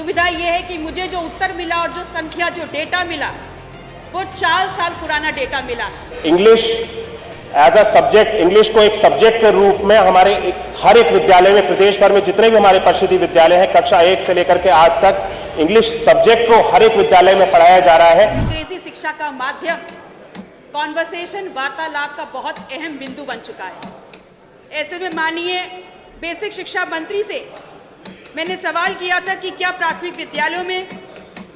दुविधा ये है कि मुझे जो उत्तर मिला और जो संख्या, जो डेटा मिला, वो 4 साल पुराना डेटा मिला। English as a subject, English को एक सब्जेक्ट के रूप में हमारे हर एक विद्यालय में, प्रदेश भर में जितने भी हमारे परिषदीय विद्यालय हैं, कक्षा 1 से लेकर के आज तक इंग्लिश सब्जेक्ट को हर एक विद्यालय में पढ़ाया जा रहा है। अंग्रेजी शिक्षा का माध्यम कॉन्वर्सेशन, वार्तालाप का बहुत अहम बिंदु बन चुका है। ऐसे में माननीय बेसिक शिक्षा मंत्री से मैंने सवाल किया था कि क्या प्राथमिक विद्यालयों में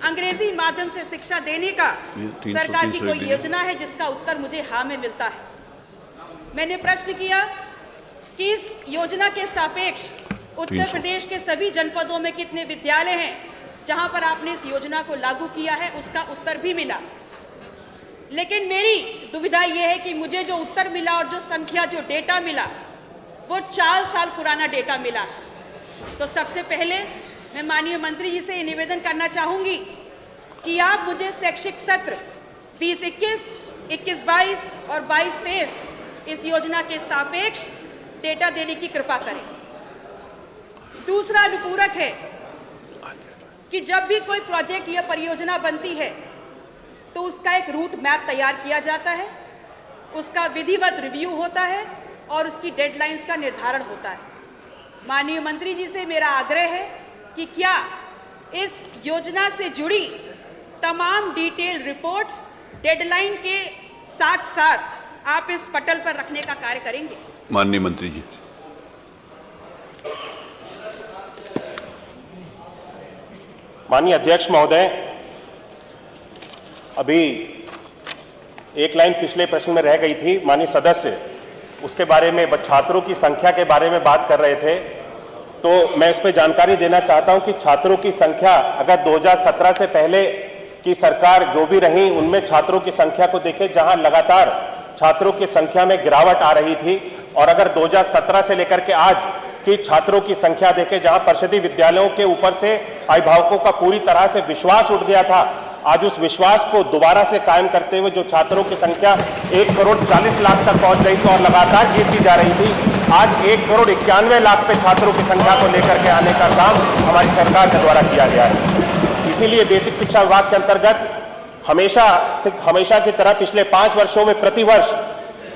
अंग्रेजी माध्यम से शिक्षा देने का सरकार की कोई योजना है, जिसका उत्तर मुझे हाँ में मिलता है। मैंने प्रश्न किया कि इस योजना के सापेक्ष उत्तर प्रदेश के सभी जनपदों में कितने विद्यालय हैं जहां पर आपने इस योजना को लागू किया है, उसका उत्तर भी मिला। लेकिन मेरी दुविधा यह है कि मुझे जो उत्तर मिला और जो संख्या, जो डेटा मिला, वो 4 साल पुराना डेटा मिला। तो सबसे पहले मैं माननीय मंत्री जी से ये निवेदन करना चाहूंगी कि आप मुझे शैक्षिक सत्र 2021, 21-22 और 22-23 इस योजना के सापेक्ष डेटा देने की कृपा करें। दूसरा अनुपूरक है कि जब भी कोई प्रोजेक्ट या परियोजना बनती है तो उसका एक रूट मैप तैयार किया जाता है, उसका विधिवत रिव्यू होता है और उसकी डेडलाइंस का निर्धारण होता है। माननीय मंत्री जी से मेरा आग्रह है कि क्या इस योजना से जुड़ी तमाम डिटेल रिपोर्ट्स डेडलाइन के साथ साथ आप इस पटल पर रखने का कार्य करेंगे? माननीय मंत्री जी। माननीय अध्यक्ष महोदय, अभी एक लाइन पिछले प्रश्न में रह गई थी। माननीय सदस्य उसके बारे में, छात्रों की संख्या के बारे में बात कर रहे थे, तो मैं इस पर जानकारी देना चाहता हूं कि छात्रों की संख्या, अगर 2017 से पहले की सरकार जो भी रही, उनमें छात्रों की संख्या को देखें, जहां लगातार छात्रों की संख्या में गिरावट आ रही थी, और अगर 2017 से लेकर के आज की छात्रों की संख्या देखें, जहां परिषदीय विद्यालयों के ऊपर से अभिभावकों का पूरी तरह से विश्वास उठ गया था, आज उस विश्वास को दोबारा से कायम करते हुए जो छात्रों की संख्या 1,40,00,000 तक पहुंच गई थी और लगातार गिरती जा रही थी, आज 1,91,00,000 पे छात्रों की संख्या को लेकर के आने का काम हमारी सरकार के द्वारा किया गया है। इसीलिए बेसिक शिक्षा विभाग के अंतर्गत हमेशा की तरह पिछले 5 वर्षों में प्रतिवर्ष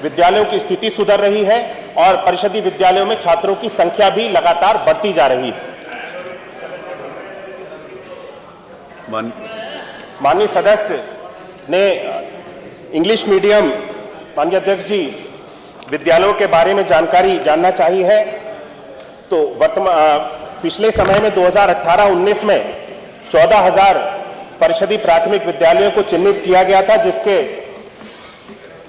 विद्यालयों की स्थिति सुधर रही है और परिषदीय विद्यालयों में छात्रों की संख्या भी लगातार बढ़ती जा रही है। माननीय सदस्य ने इंग्लिश मीडियम, माननीय अध्यक्ष जी, विद्यालयों के बारे में जानकारी जानना चाहिए है। तो पिछले समय में 2018-19 में 14,000 परिषदीय प्राथमिक विद्यालयों को चिन्हित किया गया था, जिसके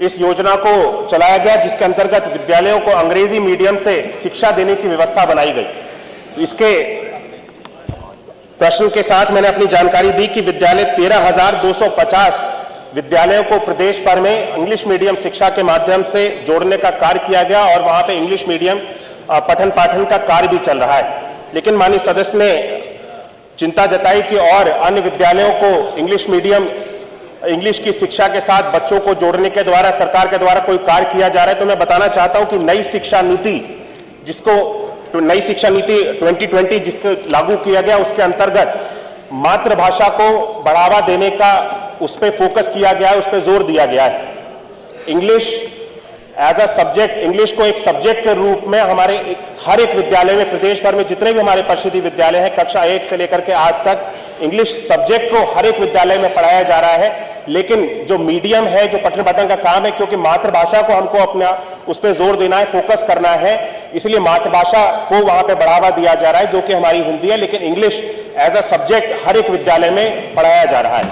इस योजना को चलाया गया, जिसके अंतर्गत विद्यालयों को अंग्रेजी मीडियम से शिक्षा देने की व्यवस्था बनाई गई। इसके प्रश्न के साथ मैंने अपनी जानकारी दी कि विद्यालय 13,250 विद्यालयों को प्रदेश भर में इंग्लिश मीडियम शिक्षा के माध्यम से जोड़ने का कार्य किया गया और वहां पे इंग्लिश मीडियम पठन पाठन का कार्य भी चल रहा है। लेकिन माननीय सदस्य ने चिंता जताई कि और अन्य विद्यालयों को इंग्लिश की शिक्षा के साथ बच्चों को जोड़ने के द्वारा सरकार के द्वारा कोई कार्य किया जा रहा है। तो मैं बताना चाहता हूं कि नई शिक्षा नीति 2020 जिसको लागू किया गया, उसके अंतर्गत मातृभाषा को बढ़ावा देने का उस पर फोकस किया गया है, उस पर जोर दिया गया है। English as a subject, English को एक सब्जेक्ट के रूप में हमारे हर एक विद्यालय में, प्रदेश भर में जितने भी हमारे परिषदीय विद्यालय हैं, कक्षा 1 से लेकर के आज तक इंग्लिश सब्जेक्ट को हर एक विद्यालय में पढ़ाया जा रहा है। लेकिन जो मीडियम है, जो पठन पाठन का काम है, क्योंकि मातृभाषा को हमको अपना उस पर जोर देना है, फोकस करना है, इसलिए मातृभाषा को वहां पे बढ़ावा दिया जा रहा है, जो कि हमारी हिंदी है। लेकिन इंग्लिश एज अ सब्जेक्ट हर एक विद्यालय में पढ़ाया जा रहा है।